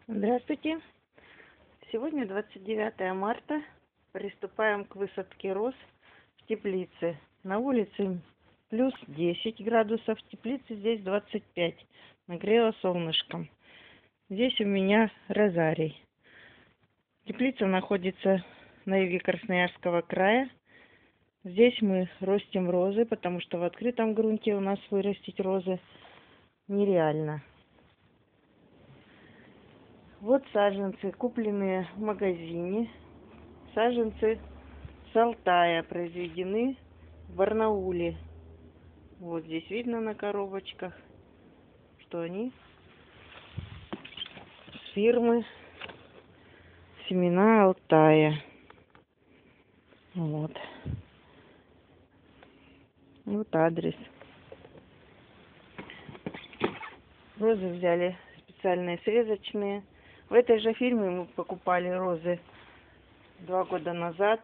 Здравствуйте! Сегодня 29 марта. Приступаем к высадке роз в теплице. На улице плюс 10 градусов, в теплице здесь 25. Нагрело солнышком. Здесь у меня розарий. Теплица находится на юге Красноярского края. Здесь мы растим розы, потому что в открытом грунте у нас вырастить розы нереально. Вот саженцы, купленные в магазине. Саженцы с Алтая, произведены в Барнауле. Вот здесь видно на коробочках, что они фирмы Семена Алтая. Вот. Вот адрес. Розы взяли специальные срезочные. В этой же фирме мы покупали розы 2 года назад.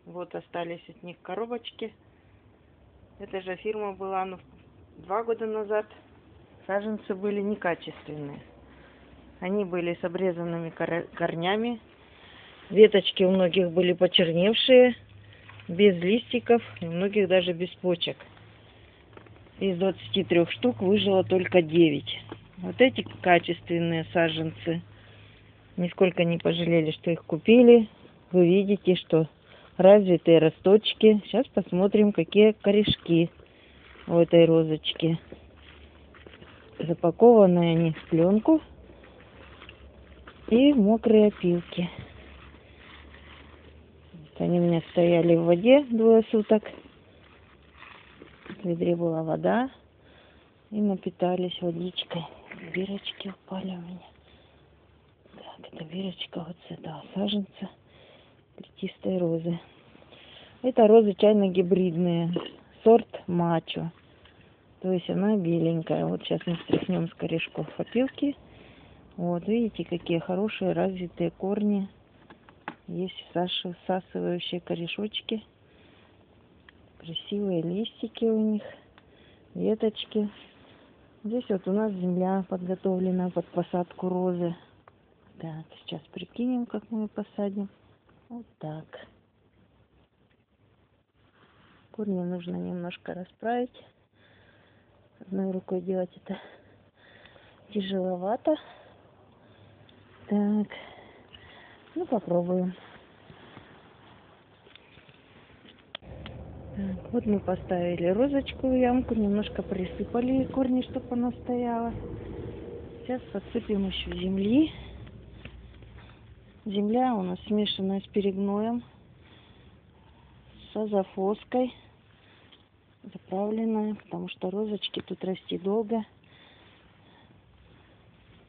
Вот остались от них коробочки. Эта же фирма была, но 2 года назад саженцы были некачественные. Они были с обрезанными корнями. Веточки у многих были почерневшие, без листиков, и у многих даже без почек. Из 23 штук выжило только 9. Вот эти качественные саженцы. Нисколько не пожалели, что их купили. Вы видите, что развитые росточки. Сейчас посмотрим, какие корешки у этой розочки. Запакованы они в пленку и в мокрые опилки. Они у меня стояли в воде 2 суток. В ведре была вода. И напитались водичкой. Бирочки упали у меня. Так, это бирочка вот с этого саженца плетистой розы. Это розы чайно-гибридные. Сорт мачо. То есть она беленькая. Вот сейчас мы стряхнем с корешков опилки. Вот, видите, какие хорошие развитые корни. Есть всасывающие корешочки. Красивые листики у них. Веточки. Здесь вот у нас земля подготовлена под посадку розы. Так, сейчас прикинем, как мы ее посадим. Вот так. Корни нужно немножко расправить. Одной рукой делать это тяжеловато. Так, ну попробуем. Так, вот мы поставили розочку в ямку, немножко присыпали корни, чтобы она стояла. Сейчас подсыпем еще земли. Земля у нас смешанная с перегноем, с азофоской, заправленная, потому что розочки тут расти долго.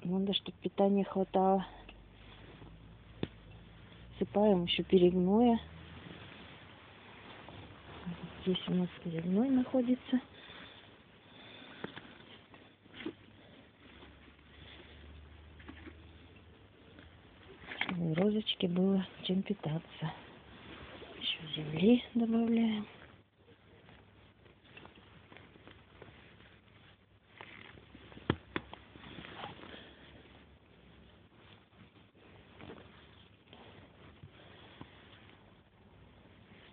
Надо, чтобы питания хватало. Сыпаем еще перегноя. Здесь у нас перегной находится. Чтобы розочке было чем питаться. Еще земли добавляем.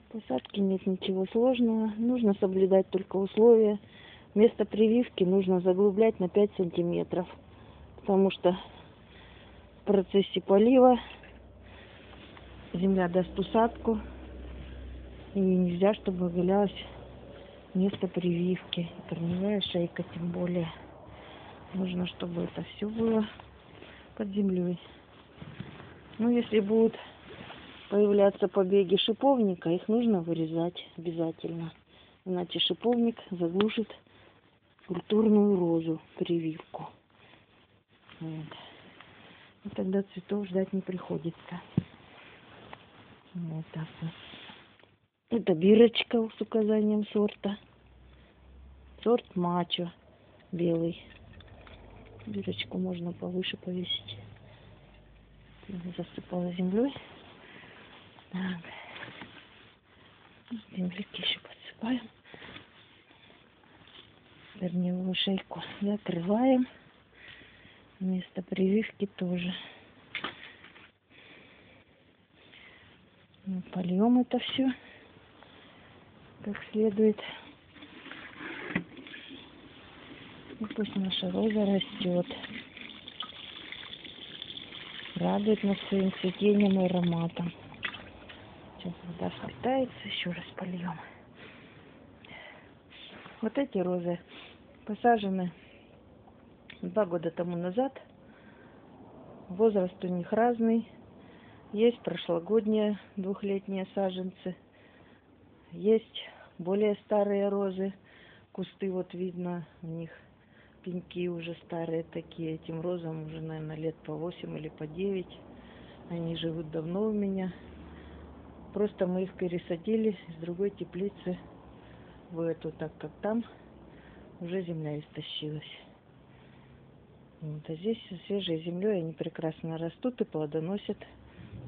В посадке нет ничего сложного. Нужно соблюдать только условия. Место прививки нужно заглублять на 5 сантиметров. Потому что в процессе полива земля даст усадку. И нельзя, чтобы оголялось место прививки. И корневая шейка тем более. Нужно, чтобы это все было под землей. Ну, если будут появляться побеги шиповника, их нужно вырезать обязательно. Иначе шиповник заглушит культурную розу, прививку. Вот. И тогда цветов ждать не приходится. Вот так вот. Это бирочка с указанием сорта. Сорт мачо белый. Бирочку можно повыше повесить. Засыпала землей. Так. Земляки еще подсыпаем. Корневую шейку закрываем. Место прививки тоже. Ну, польем это все как следует. И пусть наша роза растет. Радует нас своим цветением и ароматом. Сейчас вода впитается, еще раз польем. Вот эти розы посажены 2 года тому назад. Возраст у них разный. Есть прошлогодние двухлетние саженцы. Есть более старые розы. Кусты вот видно, у них пеньки уже старые такие. Этим розам уже, наверное, лет по 8 или по 9. Они живут давно у меня. Просто мы их пересадили из другой теплицы в эту, так как там уже земля истощилась. Вот, а здесь свежей землей они прекрасно растут и плодоносят,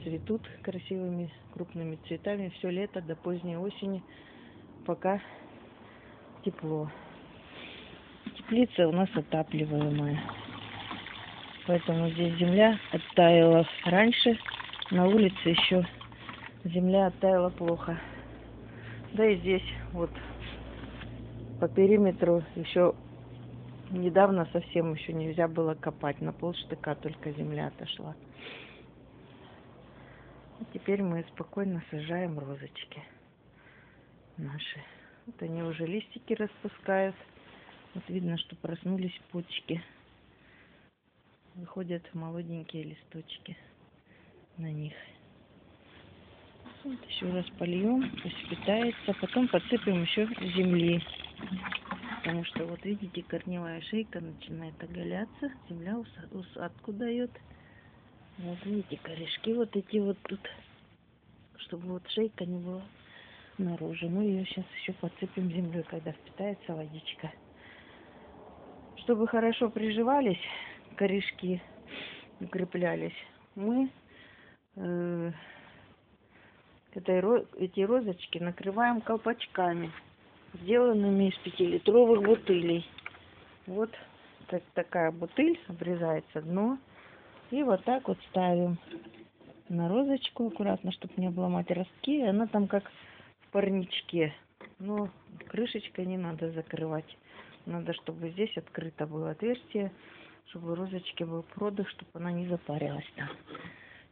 цветут красивыми крупными цветами все лето до поздней осени, пока тепло. Теплица у нас отапливаемая, поэтому здесь земля оттаяла раньше, на улице еще земля оттаяла плохо. Да и здесь вот по периметру еще недавно совсем еще нельзя было копать. На полштыка только земля отошла. И теперь мы спокойно сажаем розочки наши. Вот они уже листики распускают. Вот видно, что проснулись почки. Выходят молоденькие листочки на них. Вот еще раз польем, пусть питается. Потом подсыпем еще земли. Потому что, вот видите, корневая шейка начинает оголяться. Земля усадку дает. Вот видите, корешки вот эти вот тут. Чтобы вот шейка не была наружу. Мы ее сейчас еще подсыпем землей, когда впитается водичка. Чтобы хорошо приживались корешки, укреплялись, мы эти розочки накрываем колпачками, сделанными из 5-литровых бутылей. Вот такая бутыль, обрезается дно. И вот так вот ставим на розочку аккуратно, чтобы не обломать ростки. И она там как в парничке. Но крышечкой не надо закрывать. Надо, чтобы здесь открыто было отверстие, чтобы у розочки был продых, чтобы она не запарилась там.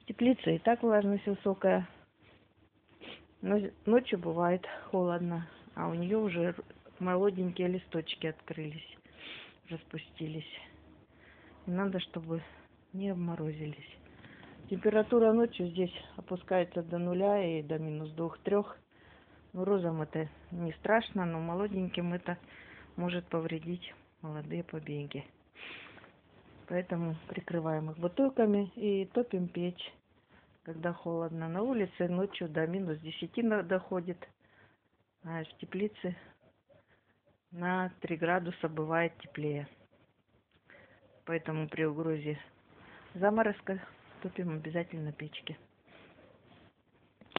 Теплица и так влажность высокая. Но ночью бывает холодно, а у нее уже молоденькие листочки открылись, распустились. И надо, чтобы не обморозились. Температура ночью здесь опускается до 0 и до минус 2-3. Ну, розам это не страшно, но молоденьким это может повредить молодые побеги. Поэтому прикрываем их бутылками и топим печь. Когда холодно на улице, ночью до минус 10 доходит, а в теплице на 3 градуса бывает теплее. Поэтому при угрозе заморозка топим обязательно печки.